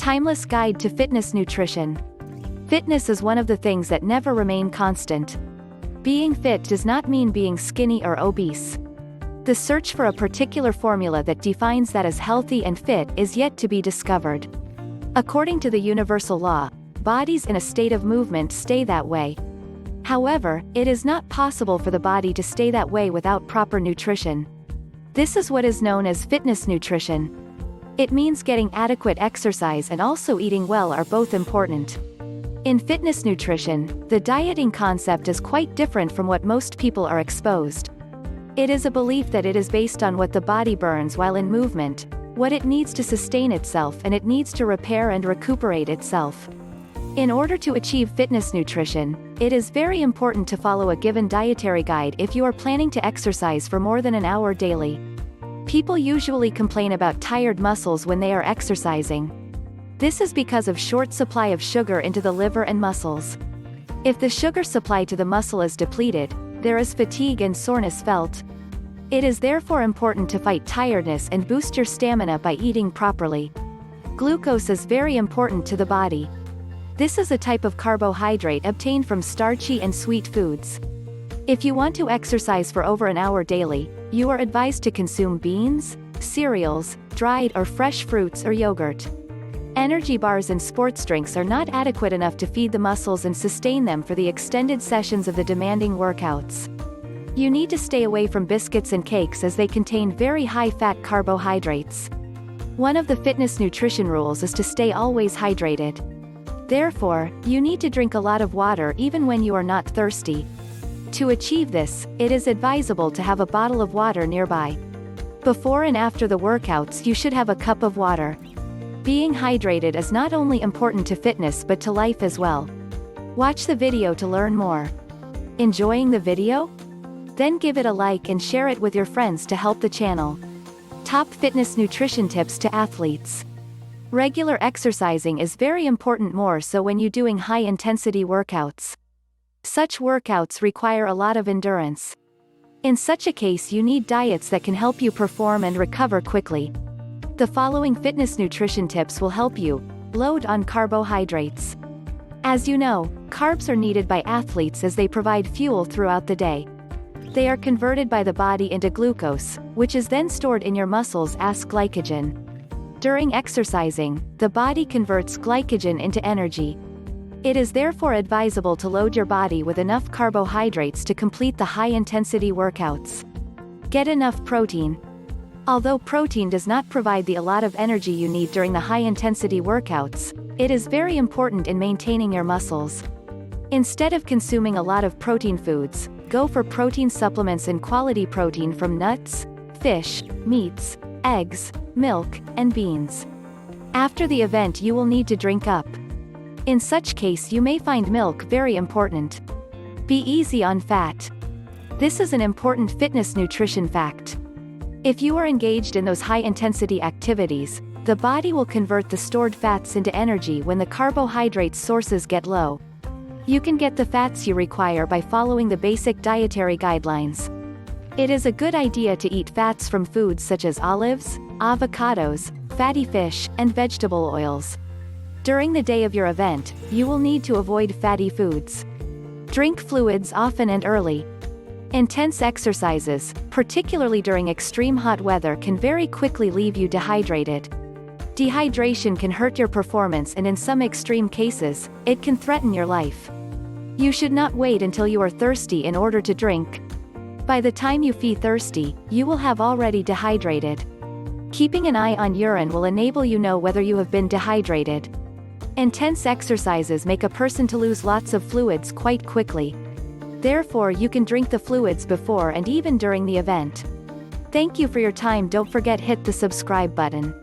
Timeless guide to fitness nutrition. Fitness is one of the things that never remain constant. Being fit does not mean being skinny or obese. The search for a particular formula that defines that as healthy and fit is yet to be discovered. According to the universal law, bodies in a state of movement stay that way. However, it is not possible for the body to stay that way without proper nutrition. This is what is known as fitness nutrition. It means getting adequate exercise and also eating well are both important. In fitness nutrition, the dieting concept is quite different from what most people are exposed. It is a belief that it is based on what the body burns while in movement, what it needs to sustain itself, and it needs to repair and recuperate itself. In order to achieve fitness nutrition, it is very important to follow a given dietary guide if you are planning to exercise for more than an hour daily. People usually complain about tired muscles when they are exercising. This is because of short supply of sugar into the liver and muscles. If the sugar supply to the muscle is depleted, there is fatigue and soreness felt. It is therefore important to fight tiredness and boost your stamina by eating properly. Glucose is very important to the body. This is a type of carbohydrate obtained from starchy and sweet foods. If you want to exercise for over an hour daily, you are advised to consume beans, cereals, dried or fresh fruits or yogurt. Energy bars and sports drinks are not adequate enough to feed the muscles and sustain them for the extended sessions of the demanding workouts. You need to stay away from biscuits and cakes as they contain very high-fat carbohydrates. One of the fitness nutrition rules is to stay always hydrated. Therefore, you need to drink a lot of water even when you are not thirsty. To achieve this, it is advisable to have a bottle of water nearby. Before and after the workouts you should have a cup of water. Being hydrated is not only important to fitness but to life as well. Watch the video to learn more. Enjoying the video? Then give it a like and share it with your friends to help the channel. Top fitness nutrition tips to athletes. Regular exercising is very important, more so when you doing high-intensity workouts. Such workouts require a lot of endurance. In such a case you need diets that can help you perform and recover quickly. The following fitness nutrition tips will help you. Load on carbohydrates. As you know, carbs are needed by athletes as they provide fuel throughout the day. They are converted by the body into glucose, which is then stored in your muscles as glycogen. During exercising, the body converts glycogen into energy. It is therefore advisable to load your body with enough carbohydrates to complete the high-intensity workouts. Get enough protein. Although protein does not provide a lot of energy you need during the high-intensity workouts, it is very important in maintaining your muscles. Instead of consuming a lot of protein foods, go for protein supplements and quality protein from nuts, fish, meats, eggs, milk, and beans. After the event you will need to drink up. In such case you may find milk very important. Be easy on fat. This is an important fitness nutrition fact. If you are engaged in those high-intensity activities, the body will convert the stored fats into energy when the carbohydrate sources get low. You can get the fats you require by following the basic dietary guidelines. It is a good idea to eat fats from foods such as olives, avocados, fatty fish, and vegetable oils. During the day of your event, you will need to avoid fatty foods. Drink fluids often and early. Intense exercises, particularly during extreme hot weather, can very quickly leave you dehydrated. Dehydration can hurt your performance and in some extreme cases, it can threaten your life. You should not wait until you are thirsty in order to drink. By the time you feel thirsty, you will have already dehydrated. Keeping an eye on urine will enable you know whether you have been dehydrated. Intense exercises make a person to lose lots of fluids quite quickly. Therefore you can drink the fluids before and even during the event. Thank you for your time. Don't forget hit the subscribe button.